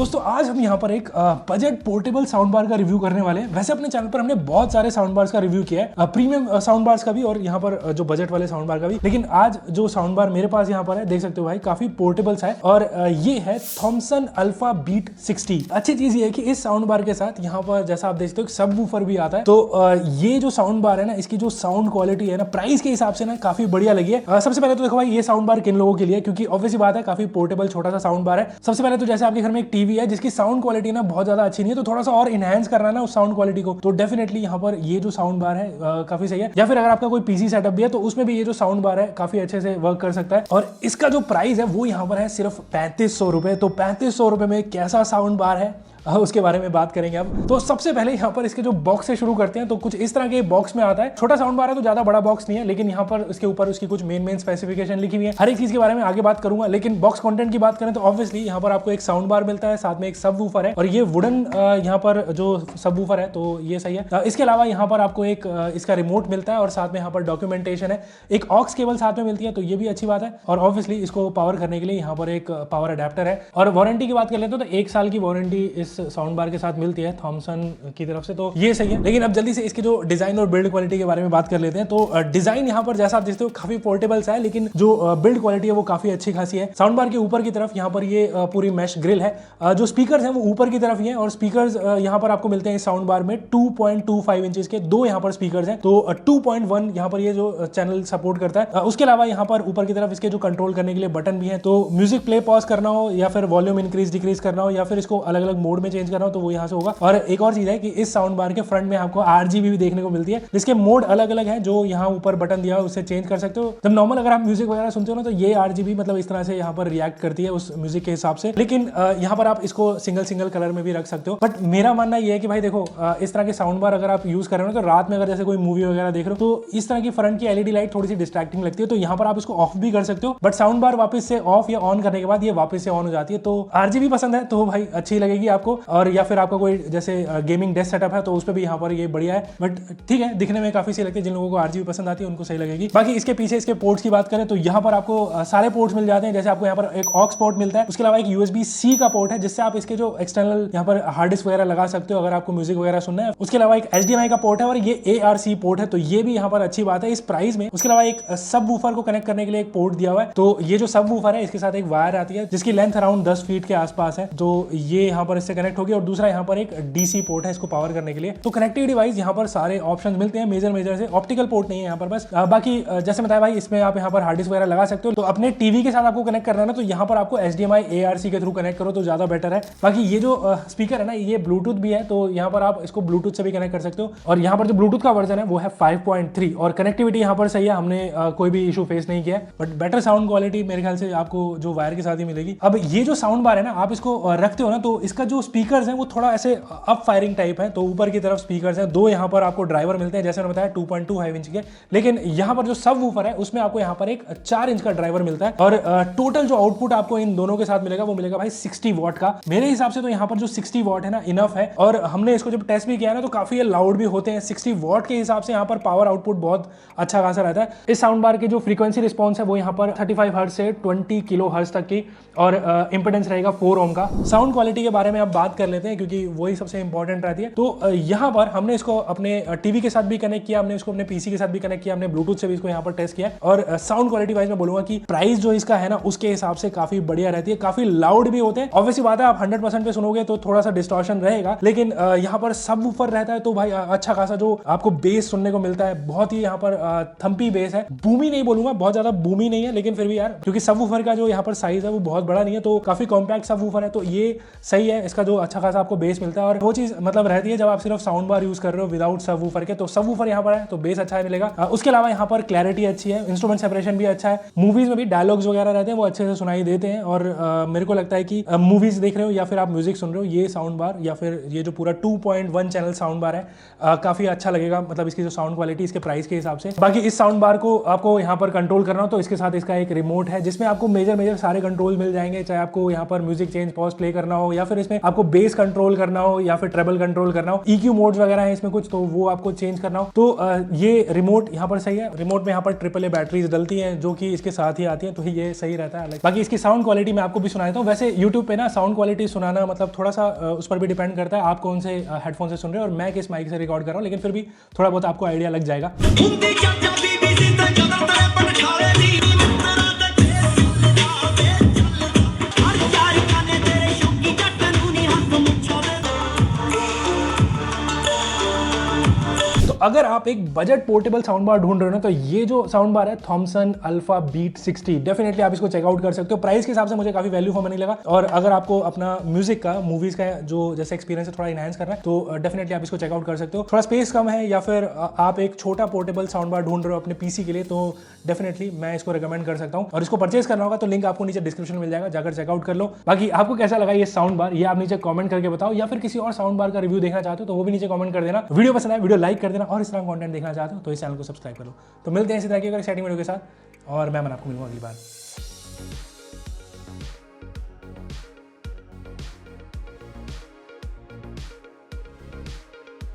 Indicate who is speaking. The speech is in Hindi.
Speaker 1: दोस्तों आज हम यहाँ पर एक बजट पोर्टेबल साउंड बार का रिव्यू करने वाले हैं। वैसे अपने चैनल पर हमने बहुत सारे साउंड बार्स का रिव्यू किया है, प्रीमियम साउंड बार्स का भी और यहाँ पर जो बजट वाले साउंड बार का भी। लेकिन आज जो साउंड बार मेरे पास यहाँ पर है, देख सकते हो भाई, काफी पोर्टेबल सा है और ये है थॉमसन अल्फा बीट 60। अच्छी चीज ये है कि इस साउंड बार के साथ यहाँ पर जैसा आप देख सकते हो सब वूफर भी आता है। तो ये जो साउंड बार है ना, इसकी जो साउंड क्वालिटी है ना, प्राइस के हिसाब से ना काफी बढ़िया लगी है। सबसे पहले तो देखो भाई, ये साउंड बार किन लोगों के लिए, क्योंकि ऑब्वियसली बात है काफी पोर्टेबल छोटा सा साउंड बार है। सबसे पहले तो जैसे आपके घर में एक टीवी है जिसकी साउंड क्वालिटी ना बहुत ज्यादा अच्छी नहीं है, तो थोड़ा सा और इनहैंस करना है ना उस साउंड क्वालिटी को, तो डेफिनेटली यहाँ पर ये जो साउंड बार है काफी सही है। या फिर अगर आपका कोई पीसी सेटअप भी है तो उसमें भी ये जो साउंड बार है काफी अच्छे से वर्क कर सकता है। और इसका जो प्राइस है वो यहाँ पर है सिर्फ 3500 रुपए। तो 3500 रुपए में कैसा साउंड बार है उसके बारे में बात करेंगे अब। तो सबसे पहले यहाँ पर इसके जो बॉक्स से शुरू करते हैं, तो कुछ इस तरह के बॉक्स में आता है। छोटा साउंड बार है तो ज्यादा बड़ा बॉक्स नहीं है, लेकिन यहाँ पर इसके ऊपर उसकी कुछ मेन स्पेसिफिकेशन लिखी हुई है। हर एक चीज के बारे में आगे बात करूंगा, लेकिन बॉक्स कंटेंट की बात करें तो ऑब्वियसली यहाँ पर आपको एक साउंड बार मिलता है, साथ में एक सब वूफर है और ये वुडन यहाँ पर जो सब वूफर है तो ये सही है। इसके अलावा यहाँ पर आपको एक इसका रिमोट मिलता है और साथ में यहाँ पर डॉक्यूमेंटेशन है। एक ऑक्स केबल साथ में मिलती है, तो ये भी अच्छी बात है। और ऑब्वियसली इसको पावर करने के लिए यहाँ पर एक पावर अडेप्टर है। और वारंटी की बात कर लेते हो तो 1 साल की वारंटी इस साउंड बार के साथ मिलती है थॉमसन की तरफ से, तो ये सही है। लेकिन अब जल्दी से इसके जो डिजाइन और बिल्ड क्वालिटी के बारे में बात कर लेते हैं। तो डिजाइन यहाँ पर जैसा आप देखते हो काफी पोर्टेबल सा है, लेकिन जो बिल्ड क्वालिटी है वो काफी अच्छी खासी है। साउंड बार के ऊपर की तरफ यहाँ पर ये पूरी मैश ग्रिल है। जो स्पीकर्स हैं वो ऊपर की तरफ ही है और स्पीकर्स यहाँ पर आपको मिलते हैं इस साउंड बार में 2.25 इंचेस के दो यहाँ पर स्पीकर्स हैं। तो 2.1 यहाँ पर ये जो चैनल सपोर्ट करता है। उसके अलावा यहाँ पर ऊपर की तरफ इसके जो कंट्रोल करने के लिए बटन भी है, तो म्यूजिक प्ले पॉज करना हो या फिर वॉल्यूम इंक्रीज डिक्रीज करना हो या फिर इसको अलग अलग मोड में चेंज करना हो तो वो यहाँ से होगा। और एक और चीज है कि इस साउंड बार के फ्रंट में आपको RGB भी देखने को मिलती है, जिसके मोड अलग अलग हैं, जो यहाँ ऊपर बटन दिया है उससे चेंज कर सकते हो। जब नॉर्मल अगर आप म्यूजिक वगैरह सुनते हो ना, तो ये RGB मतलब इस तरह से यहाँ पर रिएक्ट करती है उस म्यूजिक के हिसाब से। लेकिन यहाँ पर आप इसको सिंगल कलर में भी रख सकते हो। बट मेरा मानना यह है कि भाई देखो, इस तरह के साउंड बार अगर आप यूज कर रहे हो तो रात में अगर जैसे कोई मूवी वगैरह देख रहे हो तो इस तरह की फ्रंट की LED लाइट थोड़ी सी डिस्ट्रैक्टिंग लगती है, तो यहाँ पर आप इसको ऑफ भी कर सकते हो। बट साउंड बार वापस से ऑफ या ऑन करने के बाद ये वापस से ऑन हो जाती है। तो RGB पसंद है तो भाई अच्छी लगेगी आपको। और या फिर आपका कोई जैसे गेमिंग डेस्क सेटअप है तो उस पे भी यहाँ पर ये बढ़िया है। बट ठीक है, दिखने में काफी सही लगती है। जिन लोगों को RGB पसंद आती है उनको सही लगेगी। बाकी इसके पीछे इसके पोर्ट्स की बात करें तो यहाँ पर आपको सारे पोर्ट्स मिल जाते हैं। जैसे आपको यहाँ पर एक ऑक्स पोर्ट मिलता है, उसके अलावा एक USB-C का पोर्ट है जिससे आप इसके जो एक्सटर्नल यहाँ पर हार्ड डिस्क वगैरह लगा सकते हो अगर आपको म्यूजिक वगैरह सुनना है। उसके अलावा एक HDMI का पोर्ट है और ये ARC पोर्ट है, तो ये भी यहाँ पर अच्छी बात है इस प्राइस में। उसके अलावा एक सब वूफर को कनेक्ट करने के लिए एक पोर्ट दिया हुआ है, तो ये जो सब वूफर है इसके साथ एक वायर आती है जिसकी लेंथ अराउंड 10 फीट के आसपास है, तो ये यहाँ पर इससे कनेक्ट होगी। और दूसरा यहाँ पर एक DC पोर्ट है इसको पावर करने के लिए। तो कनेक्टिविटी वाइज यहाँ पर सारे ऑप्शंस मिलते हैं मेजर से। ऑप्टिकल पोर्ट नहीं है यहाँ पर बस। बाकी जैसे बताया भाई, इसमें आप यहाँ पर हार्ड डिस्क वगैरह लगा सकते हो। तो अपने टीवी के साथ आपको कनेक्ट करना है ना, तो यहाँ पर आपको HDMI ARC के थ्रू कनेक्ट करो तो ज्यादा बेटर है। बाकी ये जो स्पीकर है ना, ये ब्लूटूथ भी है, तो यहाँ पर आप इसको ब्लूटूथ से भी कनेक्ट कर सकते हो। और यहाँ पर जो ब्लूटूथ का वर्जन है वो है 5.3 और कनेक्टिविटी यहाँ पर सही है, हमने कोई भी इशू फेस नहीं किया है। बट बेटर साउंड क्वालिटी मेरे ख्याल से आपको जो वायर के साथ ही मिलेगी। अब ये जो साउंड बार है ना, आप इसको रखते हो ना, तो इसका जो स्पीकर है वो थोड़ा ऐसे अप फायरिंग टाइप है। तो ऊपर की तरफ स्पीकर्स हैं, दो यहाँ पर आपको ड्राइवर मिलते हैं जैसे मैंने बताया 2.25 इंच के। लेकिन यहाँ पर जो सब वूफर है उसमें आपको यहाँ पर एक 4 इंच का ड्राइवर मिलता है। और टोटल जो आउटपुट आपको इन दोनों के साथ मिलेगा वो मिलेगा भाई 60 वॉट का। मेरे हिसाब से तो यहाँ पर जो 60 वॉट है ना इनफ है। और हमने इसको जब टेस्ट भी किया ना तो काफी लाउड भी होते हैं। 60 वॉट के हिसाब से यहाँ पर पावर आउटपुट बहुत अच्छा खासा रहता है। इस साउंड बार की जो फ्रीक्वेंसी रिस्पॉन्स है वो यहाँ पर 35 हर्ट्ज से 20 किलो हर्ट्ज तक की, और इंपेडेंस रहेगा 4 ओम का। साउंड क्वालिटी के बारे में अब बात कर लेते हैं क्योंकि वही सबसे इंपॉर्टेंट रहती है। तो यहाँ पर हमने इसको अपने टीवी के साथ भी कनेक्ट किया, हमने इसको अपने पीसी के साथ भी कनेक्ट किया, हमने ब्लूटूथ से भी इसको यहाँ पर टेस्ट किया। और साउंड क्वालिटी वाइज मैं बोलूंगा कि प्राइस जो इसका है ना उसके हिसाब से काफी बढ़िया रहती है। काफी लाउड भी होते हैं। ऑब्वियसली बात है, आप 100% पे सुनोगे तो थोड़ा सा डिस्टॉर्शन रहेगा, लेकिन यहाँ पर सब वूफर रहता है तो भाई अच्छा खासा जो आपको बेस सुनने को मिलता है, बहुत ही यहाँ पर थम्पी बेस है। बूमी नहीं बोलूंगा, बहुत ज्यादा बूमी नहीं है, लेकिन फिर भी यार क्योंकि सब वूफर का जो यहाँ पर साइज है वो बहुत बड़ा नहीं है, तो काफी कॉम्पैक्ट सब वूफर है, तो ये सही है। इसका जो अच्छा खासा आपको बेस मिलता है। और वो चीज मतलब रहती है जब आप सिर्फ साउंड बार यूज कर रहे हो विदाउट सब वूफर के, तो सब वूफर यहाँ पर है तो बेस अच्छा मिलेगा। उसके अलावा यहाँ पर क्लैरिटी अच्छी है, इंस्ट्रूमेंट सेपरेशन भी अच्छा है। मूवीज में भी डायलॉग्स वगैरह रहते हैं वो अच्छे से सुनाई देते हैं। और मेरे को लगता है कि मूवीज देख रहे हो या फिर आप म्यूजिक सुन रहे हो, ये साउंड बार या फिर ये जो पूरा 2.1 चैनल साउंड बार है काफी अच्छा लगेगा, मतलब इसकी जो साउंड क्वालिटी इसके प्राइस के हिसाब से। बाकी इस साउंड बार को आपको यहाँ पर कंट्रोल करना हो तो इसके साथ इसका एक रिमोट है जिसमें आपको मेजर सारे कंट्रोल मिल जाएंगे, चाहे आपको यहाँ पर म्यूजिक चेंज पॉज प्ले करना हो या फिर इसमें आपको आपको बेस कंट्रोल करना हो या फिर ट्रेबल कंट्रोल करना हो, EQ मोड्स वगैरह है इसमें कुछ, तो वो आपको चेंज करना हो तो ये रिमोट यहाँ पर सही है। रिमोट में यहाँ पर AAA बैटरीज डलती हैं जो कि इसके साथ ही आती हैं, तो ये सही रहता है। बाकी इसकी साउंड क्वालिटी मैं आपको भी सुना देता हूँ। वैसे यूट्यूब पे ना साउंड क्वालिटी सुनाना मतलब थोड़ा सा उस पर भी डिपेंड करता है आप कौन से हेडफोन से सुन रहे हो और मैं किस माइक से रिकॉर्ड कर रहा हूँ, लेकिन फिर भी थोड़ा बहुत आपको आइडिया लग जाएगा। अगर आप एक बजट पोर्टेबल साउंड बार ढूंढ रहे हो ना, तो ये जो साउंड बार है थॉमसन अल्फा बीट 60, डेफिनेटली आप इसको चेकआउट कर सकते हो। प्राइस के हिसाब से मुझे काफी वैल्यू फॉर मनी लगा, और अगर आपको अपना म्यूजिक का, मूवीज का जो जैसे एक्सपीरियंस है थोड़ा इनहांस करना है, तो डेफिनेटली आप इसको चेकआउट कर सकते हो। थोड़ा स्पेस कम है या फिर आप एक छोटा पोर्टेबल साउंड बार ढूंढ रहे हो अपने पीसी के लिए, तो डेफिनेटली मैं इसको रिकमेंड कर सकता हूँ। और इसको परचेज करना होगा तो लिंक आपको नीचे डिस्क्रिप्शन में मिल जाएगा, जाकर चेकआउट कर लो। बाकी आपको कैसा लगा ये साउंड बार, ये आप नीचे कमेंट करके बताओ, या फिर किसी और साउंड बार का रिव्यू देखना चाहते हो तो वो भी नीचे कमेंट कर देना। वीडियो पसंद आए वीडियो लाइक कर देना, और इस तरह कंटेंट देखना चाहते हो तो इस चैनल को सब्सक्राइब करो। तो मिलते हैं इसी तरह की एक एक्साइटिंग वीडियो के साथ, और मैं आपको मिलूंगा अगली बार।